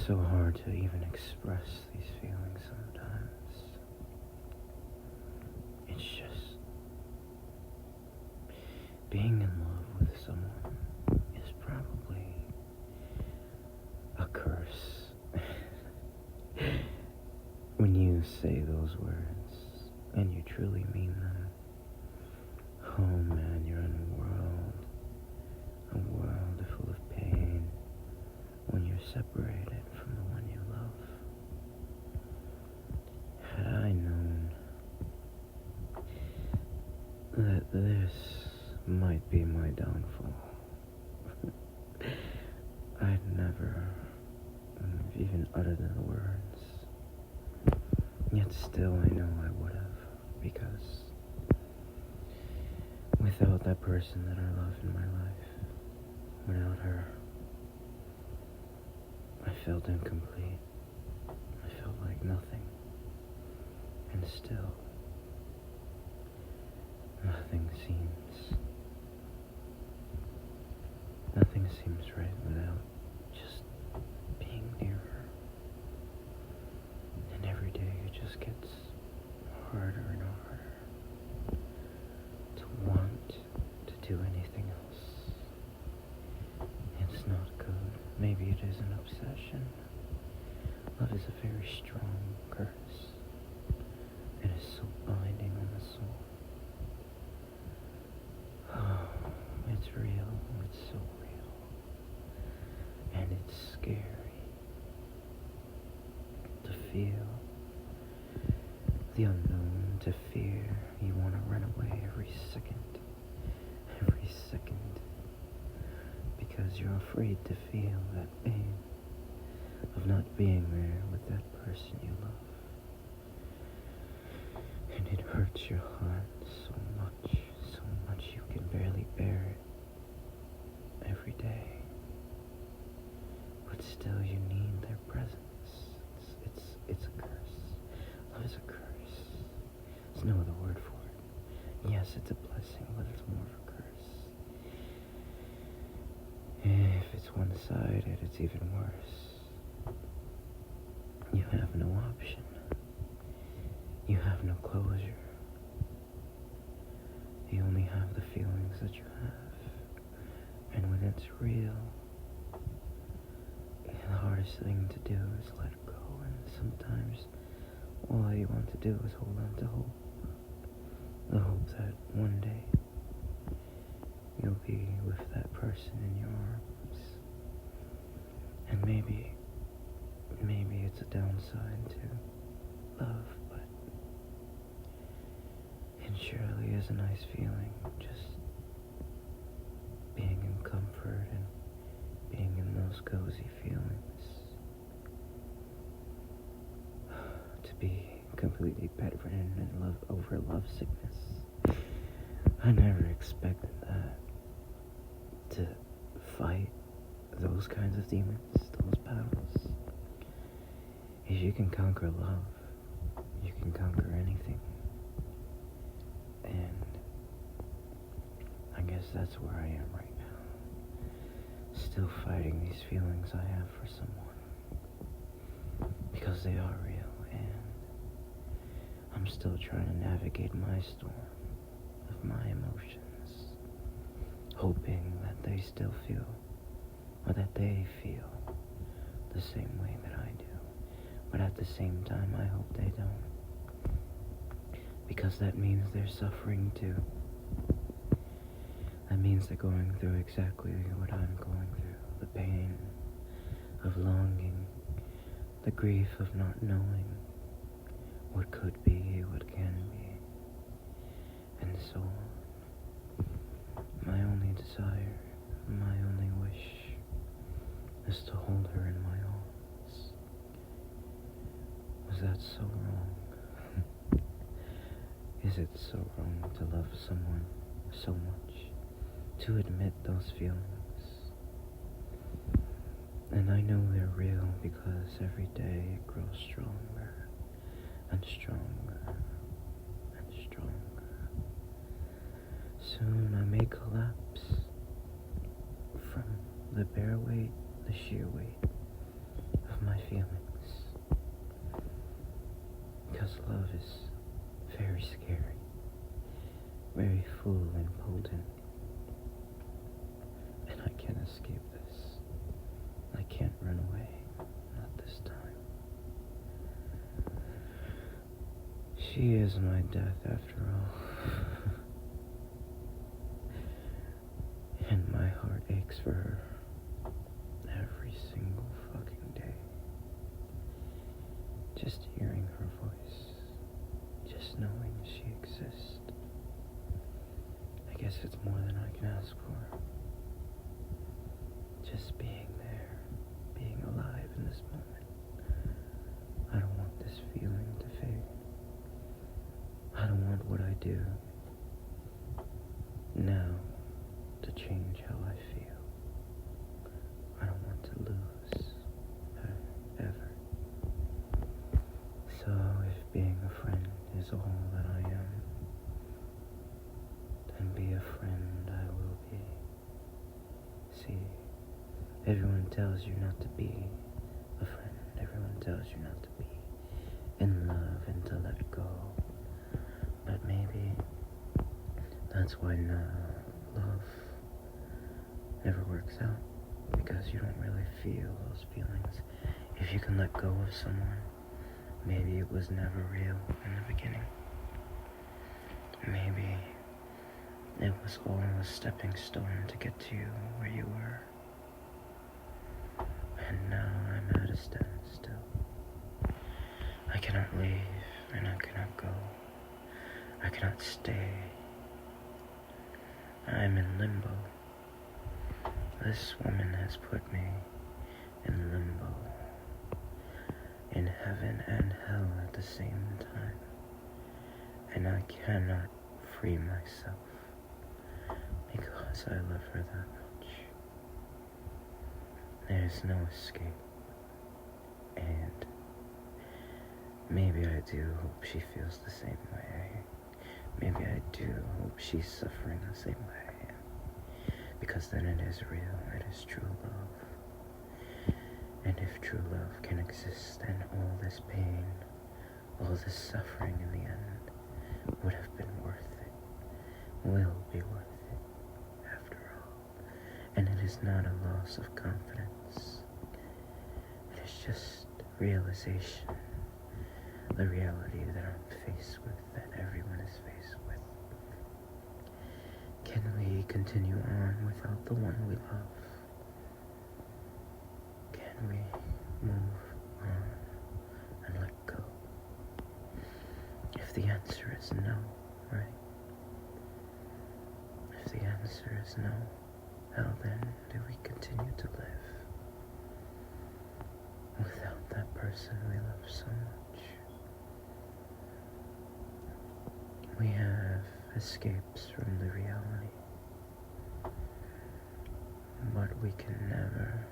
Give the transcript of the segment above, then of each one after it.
It's so hard to even express these feelings sometimes. It's just being in love with someone is probably a curse. When you say those words and you truly mean them, oh man, you're in a world full of pain when you're separated from the one you love. Had I known that this might be my downfall, I'd never even uttered the words. Yet still I know I would have, because without that person that I love in my life, without her, I felt incomplete. I felt like nothing. And still, nothing seems right without just being near her. And every day it just gets harder and harder to want to do anything else. It's not good. Maybe it is an obsession. Love is a very strong curse. It is so binding on the soul. Oh, it's real. It's so real. And it's scary to feel the unknown, to fear. You want to run away every second, because you're afraid to feel that pain of not being there with that person you love. And it hurts your heart so much you can barely bear it every day. But still you need their presence. It's a curse. Love is a curse. There's no other word for it. Yes, it's a blessing, but it's more of a curse. If it's one-sided, it's even worse. You have no option. You have no closure. You only have the feelings that you have. And when it's real, the hardest thing to do is let it go. And sometimes all you want to do is hold on to hope. The hope that one day you'll be with that person in your arms. And maybe it's a downside to love, but it surely is a nice feeling, just being in comfort and being in those cozy feelings. To be completely bedridden and over love sickness. I never expected that. To fight those kinds of demons, those battles. If you can conquer love, you can conquer anything. And I guess that's where I am right now. Still fighting these feelings I have for someone. Because they are real, and I'm still trying to navigate my storm of my emotions. Hoping that they still feel, or that they feel the same way that I do. But at the same time, I hope they don't. Because that means they're suffering too. That means they're going through exactly what I'm going through. The pain of longing, the grief of not knowing what could be, what can be, and so on. My only desire, my only wish, is to hold her in my arms. Was that so wrong? Is it so wrong to love someone so much, to admit those feelings? And I know they're real because every day it grows stronger and stronger and stronger. Soon I may collapse from the bare weight, the sheer weight of my feelings. Because love is very scary, very full and potent. And I can't escape this. I can't run away. Not this time. She is my death after all. And my heart aches for her every single fucking day. Just hearing her voice, just knowing she exists. I guess it's more than I can ask for. Just being there, being alive in this moment. I don't want this feeling to fade. I don't want what I do now to change how I feel. I don't want to lose her ever. So if being a friend is all that I am, then be a friend I will be. See, everyone tells you not to be a friend. Everyone tells you not to be in love and to let go. But maybe that's why love never works out, because you don't really feel those feelings. If you can let go of someone, maybe it was never real in the beginning. Maybe it was all a stepping stone to get to you where you were. And now I'm at a standstill. I cannot leave, and I cannot go. I cannot stay. I'm in limbo. This woman has put me in limbo, in heaven and hell at the same time, and I cannot free myself because I love her that much. There's no escape, and maybe I do hope she feels the same way. Maybe I do hope she's suffering the same way I am. Because then it is real, it is true love. And if true love can exist, then all this pain, all this suffering in the end would have been worth it, will be worth it, after all. And it is not a loss of confidence. It is just realization, the reality that I'm faced with, that everyone is faced with. Can we continue on without the one we love? Can we move on and let go? If the answer is no, right? If the answer is no, how then do we continue to live without that person we love so much? We have escapes from the reality, but we can never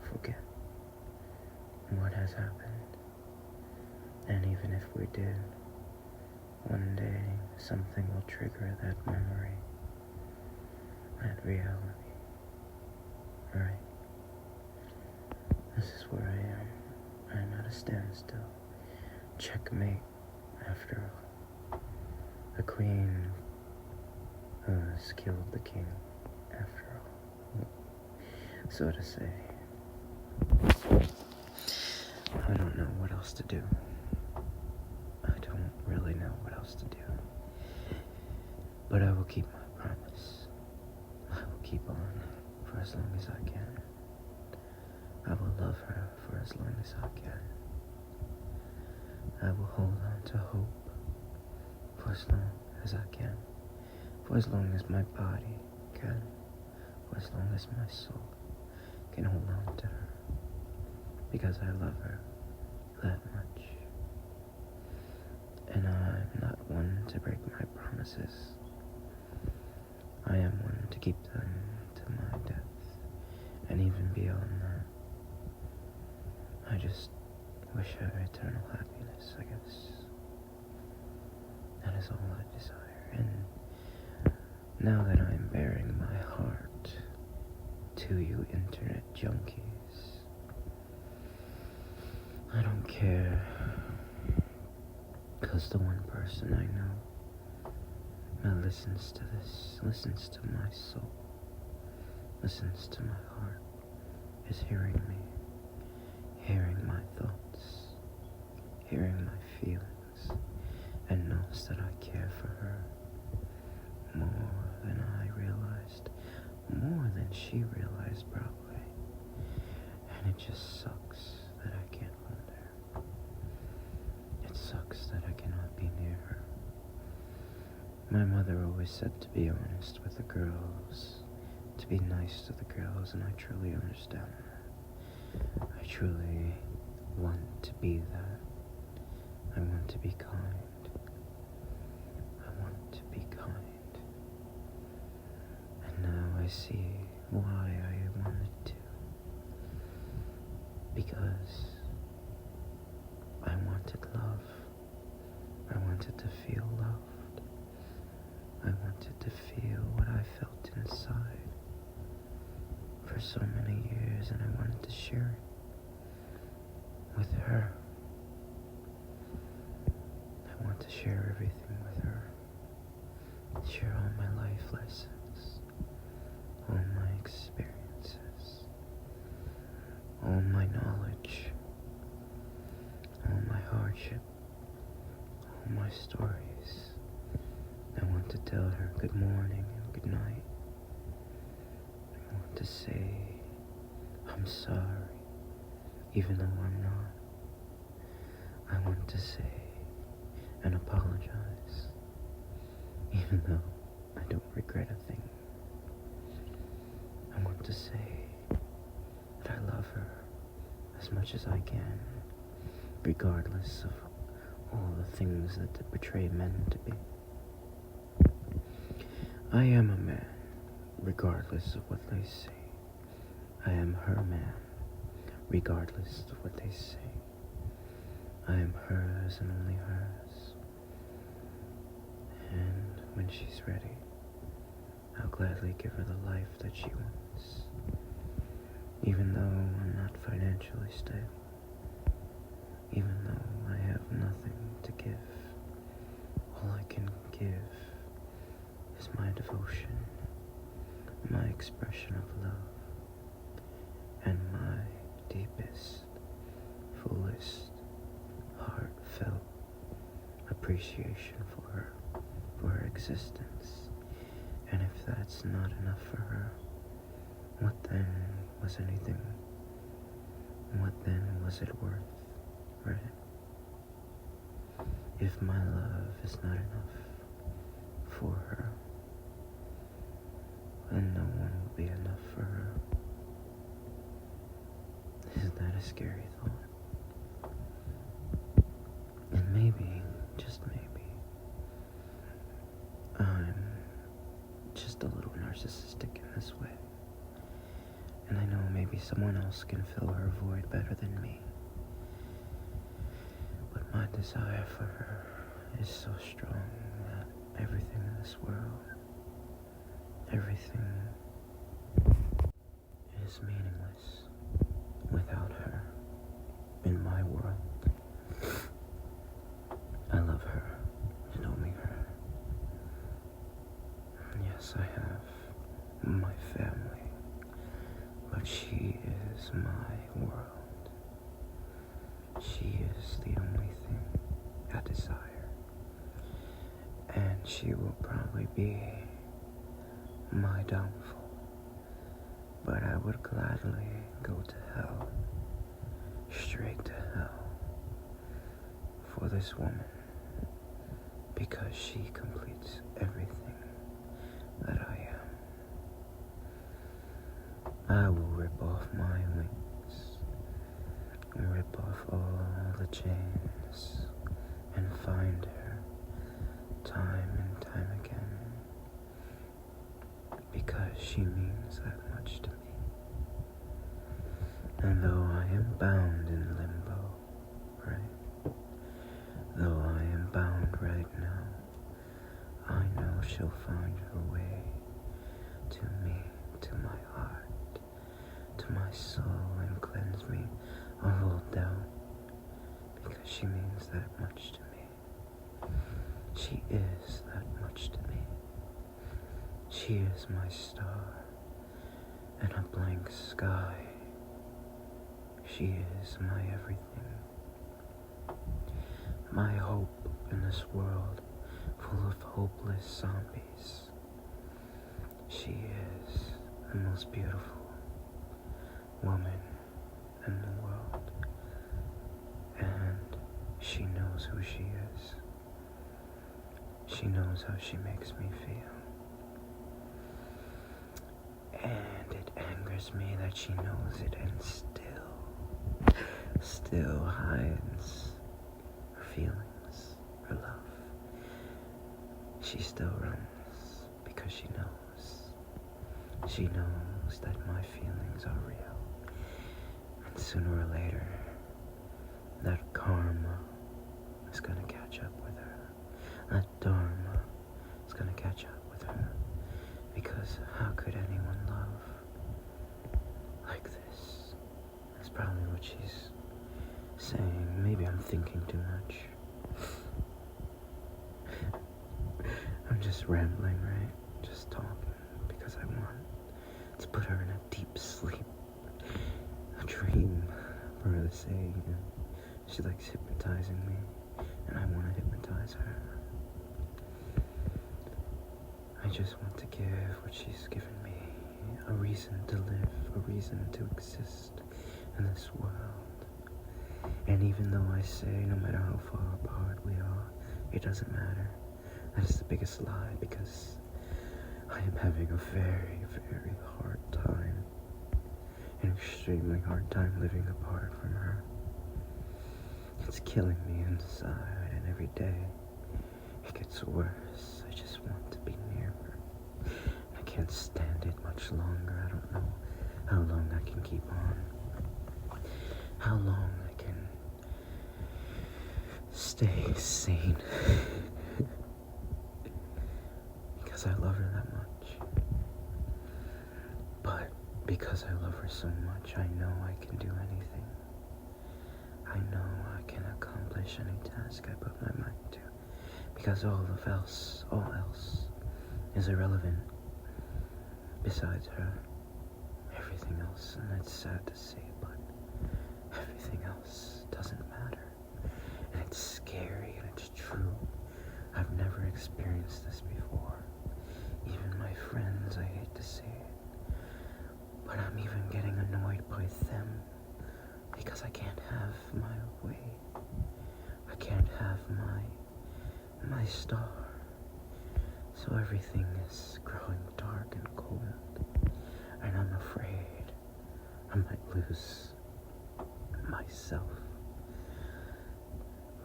forget what has happened. And even if we did, one day something will trigger that memory, that reality, right? This is where I am. I'm at a standstill. Checkmate, after all. The queen has killed the king, after all, so to say. I don't know what else to do. I don't really know what else to do. But I will keep my promise. I will keep on for as long as I can. I will love her for as long as I can. I will hold on to hope for as long as I can, for as long as my body can, for as long as my soul can hold on to her, because I love her that much. And I'm not one to break my promises. I am one to keep them to my death, and even beyond that. I just wish her eternal happiness, I guess. That is all I desire. And now that I'm bearing my heart to you internet junkies, I don't care, 'cause the one person I know that listens to this, listens to my soul, listens to my heart, is hearing me, hearing my thoughts, hearing my feelings, and knows that I care for her more than I realized, more than she realized probably. And it just sucks that I can't hold her. It sucks that I cannot be near her. My mother always said to be honest with the girls, to be nice to the girls, and I truly understand that. I truly want to be that. I want to be kind. I want to be kind. And now I see why I wanted to. Because I wanted love. I wanted to feel loved. I wanted to feel what I felt inside for so many years, and I wanted to share it with her. I want to share everything with her. Share all my life lessons, all my experiences, all my knowledge, all my hardship, all my stories. I want to tell her good morning and good night. I want to say I'm sorry, even though I'm not. I want to say and apologize, even though I don't regret a thing. I want to say that I love her as much as I can, regardless of all the things that betray men to be. I am a man, regardless of what they say. I am her man, regardless of what they say. I am hers and only hers. And when she's ready, I'll gladly give her the life that she wants. Even though I'm not financially stable. Even though I have nothing to give. All I can give is my devotion, my expression of love, and my deepest, fullest, heartfelt appreciation for her existence. And if that's not enough for her, what then was anything? What then was it worth, right? If my love is not enough for her, then no one will be enough for her. Isn't that a scary thought? And maybe, just maybe, I'm just a little narcissistic in this way. And I know maybe someone else can fill her void better than me. But my desire for her is so strong that everything in this world, everything is meaningless without her in my world. I love her and only her. And yes, I have my family, but she is my world. She is the only thing I desire. And she will probably be my downfall. But I would gladly go to hell, straight to hell, for this woman, because she completes everything that I am. I will rip off my wings, rip off all the chains, and find her time and time again, because she means that much to me. And though I am bound in limbo, right? Though I am bound right now, I know she'll find her way to me, to my heart, to my soul, and cleanse me of all doubt, She means that much to me. She is that much to me. She is my star in a blank sky. She is my everything. My hope in this world full of hopeless zombies. She is the most beautiful woman in the world. And she knows who she is. She knows how she makes me feel. And it angers me that she knows it and still hides her feelings, her love. She still runs because she knows. She knows that my feelings are real. And sooner or later, that karma is gonna catch up with her. That dharma is gonna catch up with her. Because how could anyone love like this? That's probably what she's saying. Maybe I'm thinking too much. I'm just rambling, right? Just talking because I want to put her in a deep sleep. A dream, for her to say. And she likes hypnotizing me, and I want to hypnotize her. I just want to give what she's given me, a reason to live, a reason to exist in this world. And even though I say no matter how far apart we are, it doesn't matter, that is the biggest lie, because I am having a very, very hard time, an extremely hard time living apart from her. It's killing me inside, and every day it gets worse. I just want to be near her. I can't stand it much longer. I don't know how long I can keep on. How long I can stay sane. Because I love her that much. But because I love her so much, I know I can do anything. I know I can accomplish any task I put my mind to. Because all else is irrelevant besides her. Everything else, and that's sad to say, but everything else doesn't matter. And it's scary and it's true. I've never experienced this before. Even my friends, I hate to say it, but I'm even getting annoyed by them because I can't have my way. I can't have my star. So everything is growing dark and cold, and I'm afraid I might lose myself.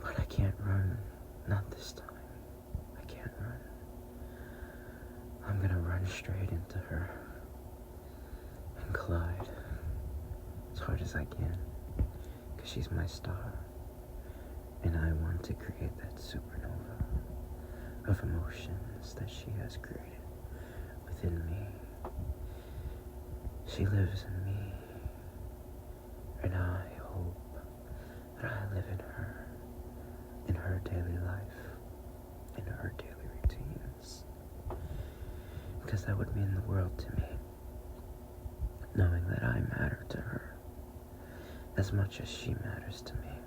But I can't run, not this time. I can't run. I'm gonna run straight into her and collide as hard as I can, because she's my star, and I want to create that supernova of emotions that she has created within me. She lives in me, and I hope that I live in her daily life, in her daily routines, because that would mean the world to me, knowing that I matter to her as much as she matters to me.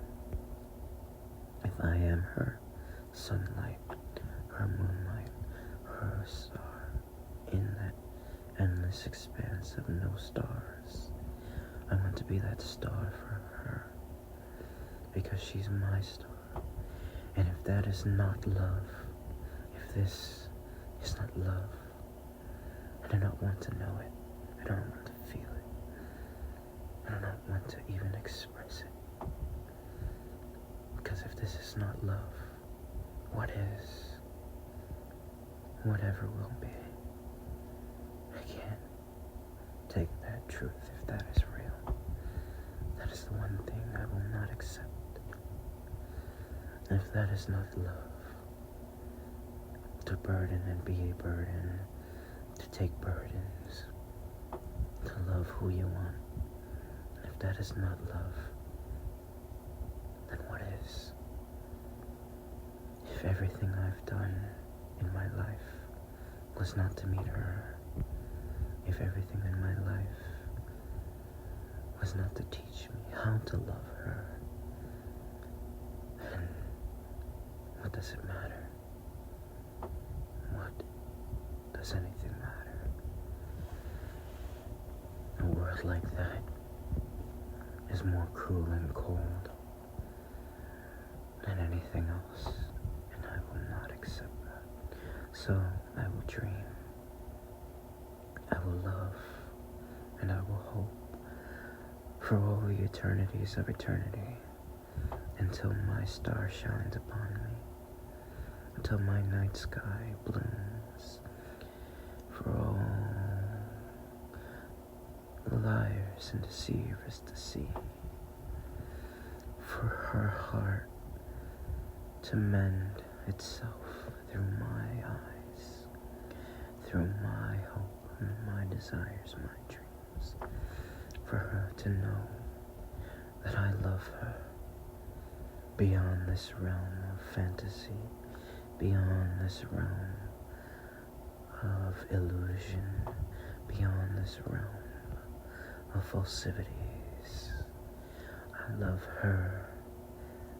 If I am her sunlight, her moonlight, her star, in that endless expanse of no stars, I want to be that star for her, because she's my star. And if that is not love, if this is not love, I do not want to know it. I don't want to feel it. I do not want to even express it. Because if this is not love, what is? Whatever will be. I can't take that truth if that is real. That is the one thing I will not accept. If that is not love, to burden and be a burden, to take burdens, to love who you want. If that is not love, then what is? everything I've done in my life was not to meet her, if everything in my life was not to teach me how to love her, then what does it matter? What does anything matter? A world like that is more cruel and cold than anything else, and I will not accept that. So I will dream, I will love, and I will hope for all the eternities of eternity, until my star shines upon me, until my night sky blooms, for all the liars and deceivers to see, for her heart to mend itself through my eyes, through my hope and my desires, my dreams, for her to know that I love her beyond this realm of fantasy, beyond this realm of illusion, beyond this realm of falsities. I love her,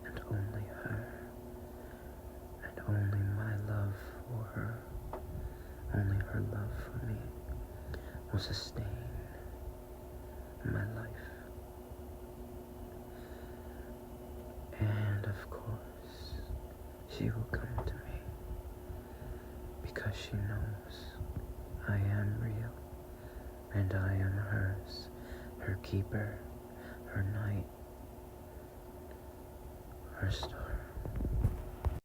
and only her, and only my love for her, only her love for me will sustain my life. And of course, she will come to me, because she knows I am real, and I am hers, her keeper, her night, her star.